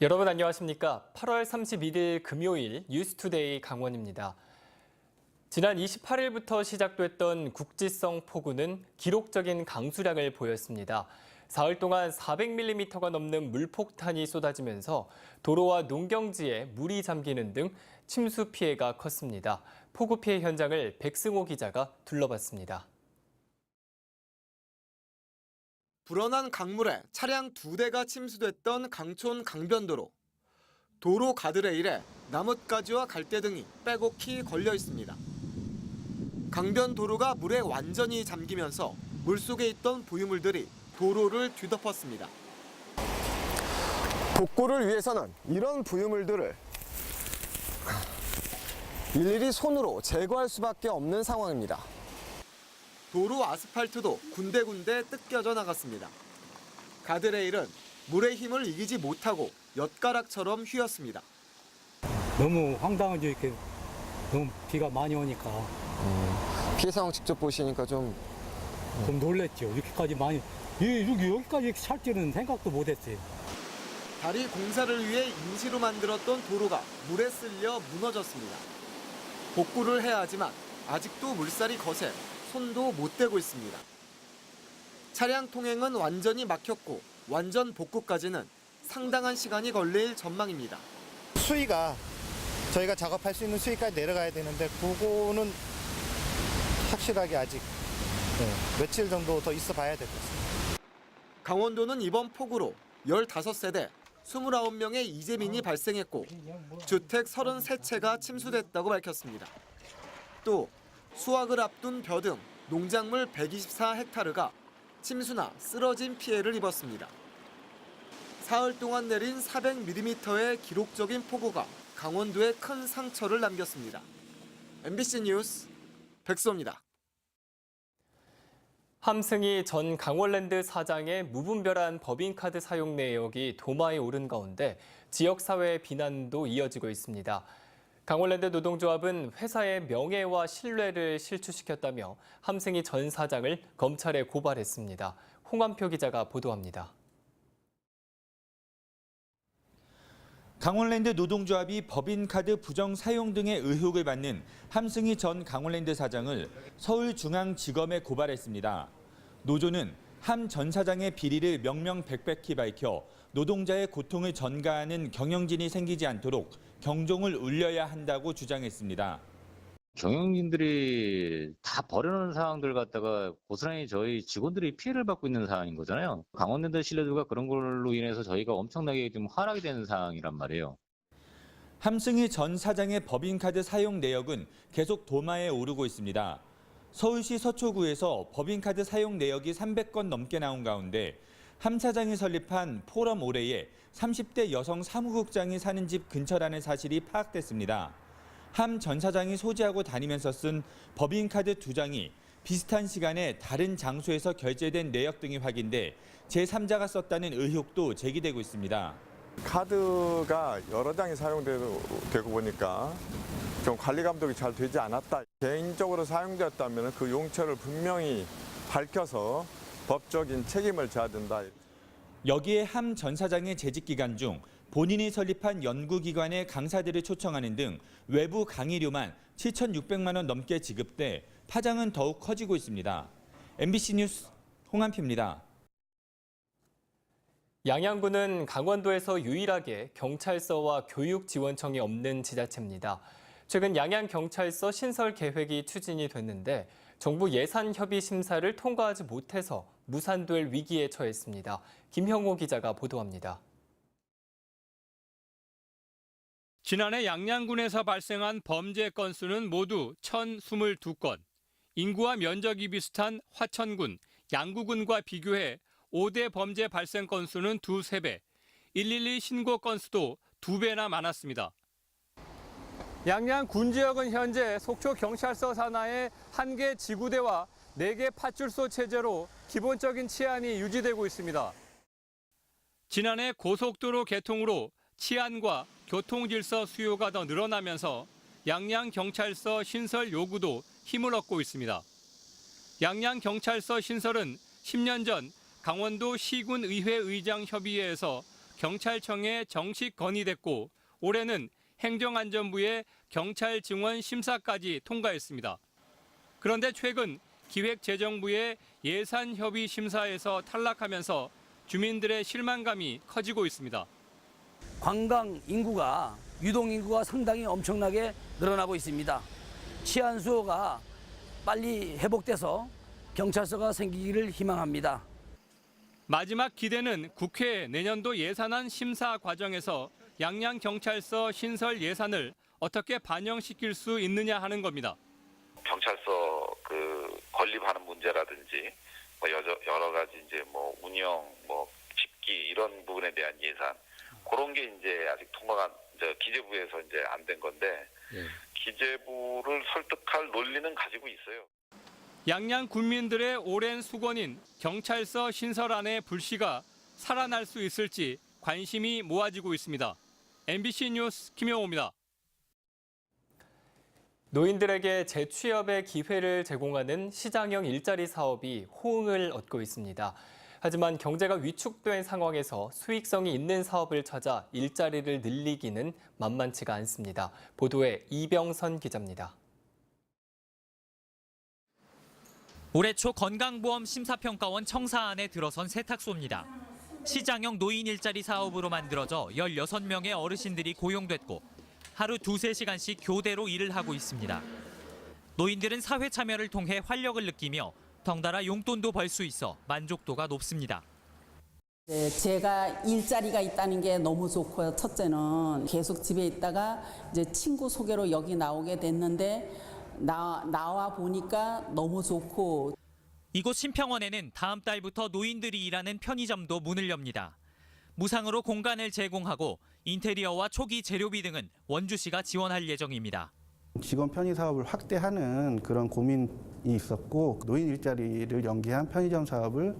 여러분 안녕하십니까? 8월 31일 금요일 뉴스투데이 강원입니다. 지난 28일부터 시작됐던 국지성 폭우는 기록적인 강수량을 보였습니다. 사흘 동안 400mm가 넘는 물폭탄이 쏟아지면서 도로와 농경지에 물이 잠기는 등 침수 피해가 컸습니다. 폭우 피해 현장을 백승호 기자가 둘러봤습니다. 불어난 강물에 차량 2대가 침수됐던 강촌 강변도로. 도로 가드레일에 나뭇가지와 갈대 등이 빼곡히 걸려 있습니다. 강변도로가 물에 완전히 잠기면서 물속에 있던 부유물들이 도로를 뒤덮었습니다. 복구를 위해서는 이런 부유물들을 일일이 손으로 제거할 수밖에 없는 상황입니다. 도로 아스팔트도 군데군데 뜯겨져 나갔습니다. 가드레일은 물의 힘을 이기지 못하고 엿가락처럼 휘었습니다. 너무 황당하죠. 이렇게 너무 비가 많이 오니까 피해 상황 직접 보시니까 좀 놀랬죠. 이렇게까지 많이 여기까지 이렇게 찰 줄은 생각도 못했어요. 다리 공사를 위해 임시로 만들었던 도로가 물에 쓸려 무너졌습니다. 복구를 해야 하지만 아직도 물살이 거세 손도 못 대고 있습니다. 차량 통행은 완전히 막혔고 완전 복구까지는 상당한 시간이 걸릴 전망입니다. 수위가 저희가 작업할 수 있는 수위까지 내려가야 되는데 그거는 확실하게 아직 며칠 정도 더 있어 봐야 될 것 같습니다. 강원도는 이번 폭우로 15세대 29명의 이재민이 발생했고 주택 33채가 침수됐다고 밝혔습니다. 또 수확을 앞둔 벼 등 농작물 124헥타르가 침수나 쓰러진 피해를 입었습니다. 사흘 동안 내린 400mm의 기록적인 폭우가 강원도에 큰 상처를 남겼습니다. MBC 뉴스 백소입니다. 함승희 전 강원랜드 사장의 무분별한 법인카드 사용 내역이 도마에 오른 가운데 지역사회의 비난도 이어지고 있습니다. 강원랜드 노동조합은 회사의 명예와 신뢰를 실추시켰다며 함승희 전 사장을 검찰에 고발했습니다. 홍한표 기자가 보도합니다. 강원랜드 노동조합이 법인카드 부정 사용 등의 의혹을 받는 함승희 전 강원랜드 사장을 서울중앙지검에 고발했습니다. 노조는 함 전 사장의 비리를 명명백백히 밝혀 노동자의 고통을 전가하는 경영진이 생기지 않도록 경종을 울려야 한다고 주장했습니다. 경영진들이 다 버려놓은 상황들 갖다가 고스란히 저희 직원들이 피해를 받고 있는 상황인 거잖아요. 강원랜드 신뢰도가 그런 걸로 인해서 저희가 엄청나게 좀 하락이 되는 상황이란 말이에요. 함승희 전 사장의 법인카드 사용 내역은 계속 도마에 오르고 있습니다. 서울시 서초구에서 법인카드 사용 내역이 300건 넘게 나온 가운데 함 사장이 설립한 포럼 올해에 30대 여성 사무국장이 사는 집 근처라는 사실이 파악됐습니다. 함 전 사장이 소지하고 다니면서 쓴 법인카드 2장이 비슷한 시간에 다른 장소에서 결제된 내역 등이 확인돼 제3자가 썼다는 의혹도 제기되고 있습니다. 카드가 여러 장이 사용되고 보니까 좀 관리 감독이 잘 되지 않았다. 개인적으로 사용되었다면 그 용처를 분명히 밝혀서 법적인 책임을 져야 된다. 여기에 함 전 사장의 재직 기간 중 본인이 설립한 연구기관의 강사들을 초청하는 등 외부 강의료만 7,600만 원 넘게 지급돼 파장은 더욱 커지고 있습니다. MBC 뉴스 홍한표입니다. 양양군은 강원도에서 유일하게 경찰서와 교육지원청이 없는 지자체입니다. 최근 양양경찰서 신설 계획이 추진이 됐는데 정부 예산협의 심사를 통과하지 못해서 무산될 위기에 처했습니다. 김형호 기자가 보도합니다. 지난해 양양군에서 발생한 범죄 건수는 모두 1,022건. 인구와 면적이 비슷한 화천군, 양구군과 비교해 5대 범죄 발생 건수는 2~3배, 112 신고 건수도 2배나 많았습니다. 양양군 지역은 현재 속초경찰서 산하의 1개 지구대와 4개 파출소 체제로 기본적인 치안이 유지되고 있습니다. 지난해 고속도로 개통으로 치안과 교통질서 수요가 더 늘어나면서 양양경찰서 신설 요구도 힘을 얻고 있습니다. 양양경찰서 신설은 10년 전 강원도 시군의회 의장 협의회에서 경찰청에 정식 건의됐고 올해는 행정안전부의 경찰 증원 심사까지 통과했습니다. 그런데 최근 기획재정부의 예산협의 심사에서 탈락하면서 주민들의 실망감이 커지고 있습니다. 관광 인구가 유동 인구가 상당히 엄청나게 늘어나고 있습니다. 치안 수요가 빨리 회복돼서 경찰서가 생기기를 희망합니다. 마지막 기대는 국회 내년도 예산안 심사 과정에서 양양경찰서 신설 예산을 어떻게 반영시킬 수 있느냐 하는 겁니다. 경찰서 건립하는 문제라든지 여러 가지 이제 운영, 집기 이런 부분에 대한 예산 그런 게 이제 아직 통과가 기재부에서 이제 안 된 건데 기재부를 설득할 논리는 가지고 있어요. 양양 군민들의 오랜 수건인 경찰서 신설안의 불씨가 살아날 수 있을지 관심이 모아지고 있습니다. MBC 뉴스 김영호입니다. 노인들에게 재취업의 기회를 제공하는 시장형 일자리 사업이 호응을 얻고 있습니다. 하지만 경제가 위축된 상황에서 수익성이 있는 사업을 찾아 일자리를 늘리기는 만만치가 않습니다. 보도에 이병선 기자입니다. 올해 초 건강보험 심사평가원 청사안에 들어선 세탁소입니다. 시장형 노인 일자리 사업으로 만들어져 16명의 어르신들이 고용됐고 하루 2-3시간씩 교대로 일을 하고 있습니다. 노인들은 사회 참여를 통해 활력을 느끼며 덩달아 용돈도 벌 수 있어 만족도가 높습니다. 제가 일자리가 있다는 게 너무 좋고요. 첫째는 계속 집에 있다가 이제 친구 소개로 여기 나오게 됐는데 나와 보니까 너무 좋고. 이곳 신평원에는 다음 달부터 노인들이 일하는 편의점도 문을 엽니다. 무상으로 공간을 제공하고 인테리어와 초기 재료비 등은 원주시가 지원할 예정입니다. 직원 편의 사업을 확대하는 그런 고민이 있었고 노인 일자리를 연계한 편의점 사업을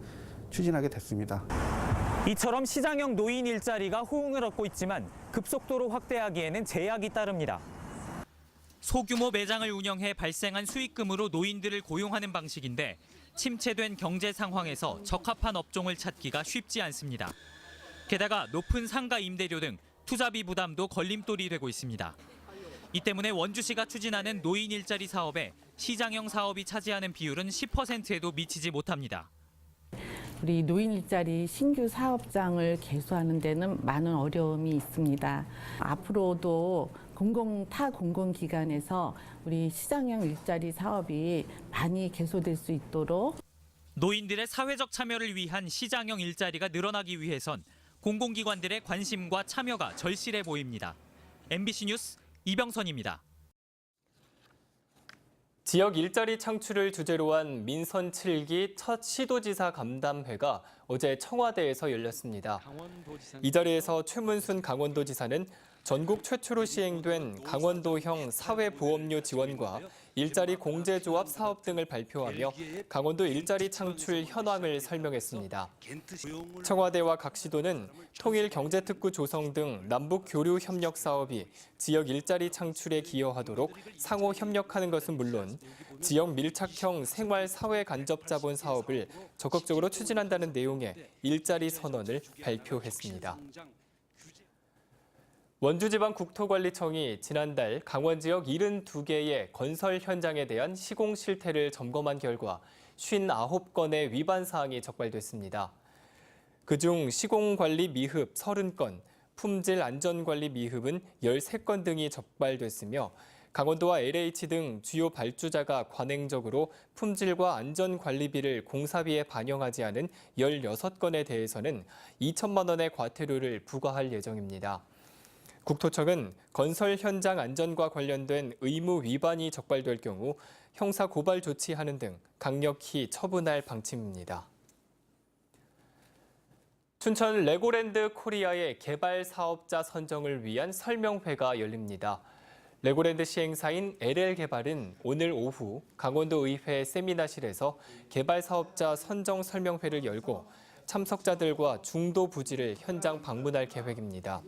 추진하게 됐습니다. 이처럼 시장형 노인 일자리가 호응을 얻고 있지만 급속도로 확대하기에는 제약이 따릅니다. 소규모 매장을 운영해 발생한 수익금으로 노인들을 고용하는 방식인데 침체된 경제 상황에서 적합한 업종을 찾기가 쉽지 않습니다. 게다가 높은 상가 임대료 등 투자비 부담도 걸림돌이 되고 있습니다. 이 때문에 원주시가 추진하는 노인 일자리 사업에 시장형 사업이 차지하는 비율은 10%에도 미치지 못합니다. 우리 노인 일자리 신규 사업장을 개소하는 데는 많은 어려움이 있습니다. 앞으로도 타 공공기관에서 우리 시장형 일자리 사업이 많이 개소될 수 있도록 노인들의 사회적 참여를 위한 시장형 일자리가 늘어나기 위해선 공공기관들의 관심과 참여가 절실해 보입니다. MBC 뉴스 이병선입니다. 지역 일자리 창출을 주제로 한 민선 7기 첫 시도지사 간담회가 어제 청와대에서 열렸습니다. 이 자리에서 최문순 강원도지사는 전국 최초로 시행된 강원도형 사회보험료 지원과 일자리 공제조합 사업 등을 발표하며 강원도 일자리 창출 현황을 설명했습니다. 청와대와 각 시도는 통일 경제특구 조성 등 남북 교류 협력 사업이 지역 일자리 창출에 기여하도록 상호 협력하는 것은 물론 지역 밀착형 생활 사회 간접 자본 사업을 적극적으로 추진한다는 내용의 일자리 선언을 발표했습니다. 원주지방국토관리청이 지난달 강원 지역 72개의 건설 현장에 대한 시공 실태를 점검한 결과 59건의 위반 사항이 적발됐습니다. 그중 시공관리 미흡 30건, 품질 안전관리 미흡은 13건 등이 적발됐으며 강원도와 LH 등 주요 발주자가 관행적으로 품질과 안전관리비를 공사비에 반영하지 않은 16건에 대해서는 2천만 원의 과태료를 부과할 예정입니다. 국토청은 건설 현장 안전과 관련된 의무 위반이 적발될 경우 형사 고발 조치하는 등 강력히 처분할 방침입니다. 춘천 레고랜드 코리아의 개발 사업자 선정을 위한 설명회가 열립니다. 레고랜드 시행사인 LL개발은 오늘 오후 강원도의회 세미나실에서 개발 사업자 선정 설명회를 열고 참석자들과 중도 부지를 현장 방문할 계획입니다.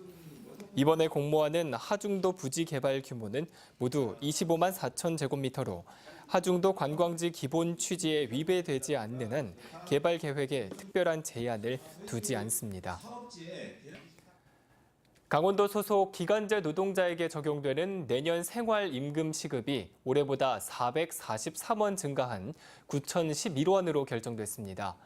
이번에 공모하는 하중도 부지 개발 규모는 모두 25만 4천 제곱미터로 하중도 관광지 기본 취지에 위배되지 않는 한 개발 계획에 특별한 제한을 두지 않습니다. 강원도 소속 기간제 노동자에게 적용되는 내년 생활임금 시급이 올해보다 443원 증가한 9,011원으로 결정됐습니다.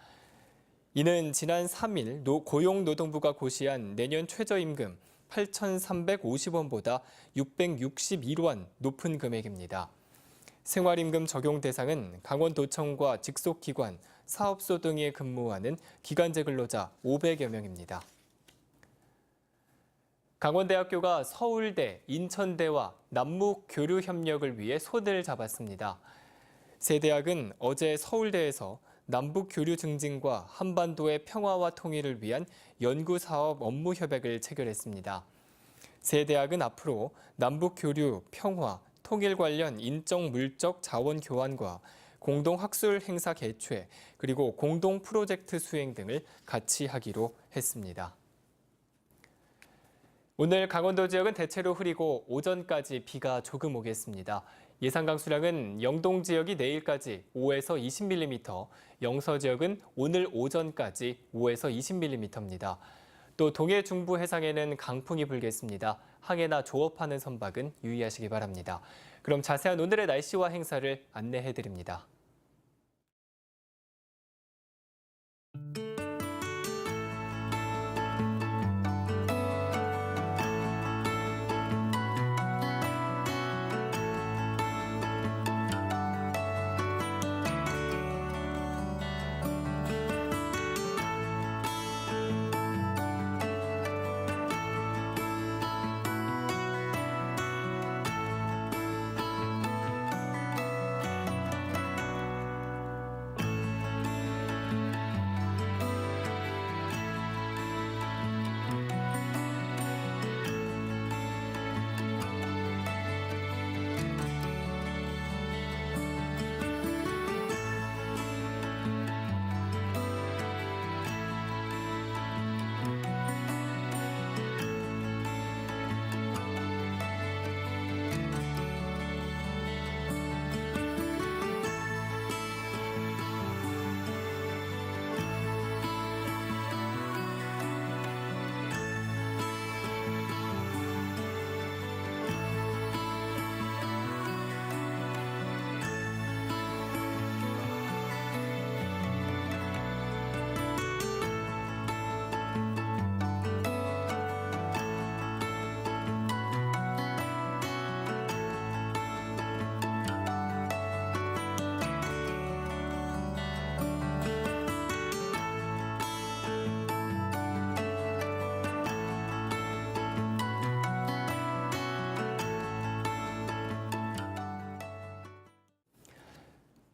이는 지난 3일 고용노동부가 고시한 내년 최저임금 8,350원보다 661원 높은 금액입니다. 생활임금 적용 대상은 강원도청과 직속기관, 사업소 등에 근무하는 기간제 근로자 500여 명입니다. 강원대학교가 서울대, 인천대와 남북 교류 협력을 위해 손을 잡았습니다. 세 대학은 어제 서울대에서 남북 교류 증진과 한반도의 평화와 통일을 위한 연구사업 업무 협약을 체결했습니다. 세 대학은 앞으로 남북 교류, 평화, 통일 관련 인적 물적 자원 교환과 공동 학술 행사 개최, 그리고 공동 프로젝트 수행 등을 같이 하기로 했습니다. 오늘 강원도 지역은 대체로 흐리고 오전까지 비가 조금 오겠습니다. 예상 강수량은 영동 지역이 내일까지 5에서 20mm, 영서 지역은 오늘 오전까지 5에서 20mm입니다. 또 동해 중부 해상에는 강풍이 불겠습니다. 항해나 조업하는 선박은 유의하시기 바랍니다. 그럼 자세한 오늘의 날씨와 행사를 안내해드립니다.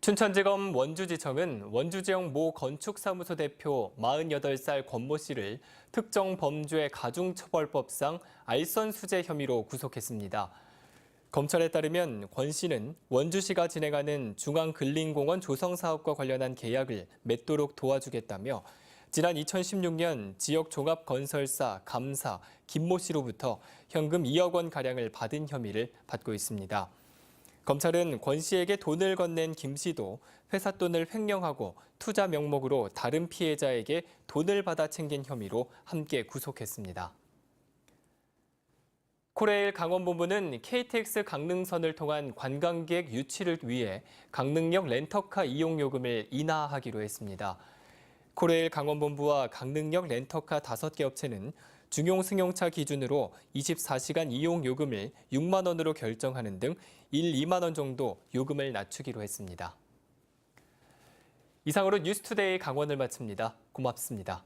춘천지검 원주지청은 원주지역 모 건축사무소 대표 48살 권모 씨를 특정 범죄 가중처벌법상 알선수재 혐의로 구속했습니다. 검찰에 따르면 권 씨는 원주시가 진행하는 중앙근린공원 조성사업과 관련한 계약을 맺도록 도와주겠다며 지난 2016년 지역 종합건설사 감사 김모 씨로부터 현금 2억 원가량을 받은 혐의를 받고 있습니다. 검찰은 권 씨에게 돈을 건넨 김 씨도 회사 돈을 횡령하고 투자 명목으로 다른 피해자에게 돈을 받아 챙긴 혐의로 함께 구속했습니다. 코레일 강원본부는 KTX 강릉선을 통한 관광객 유치를 위해 강릉역 렌터카 이용 요금을 인하하기로 했습니다. 코레일 강원본부와 강릉역 렌터카 5개 업체는 중용 승용차 기준으로 24시간 이용 요금을 6만 원으로 결정하는 등 2만 원 정도 요금을 낮추기로 했습니다. 이상으로 뉴스투데이 강원을 마칩니다. 고맙습니다.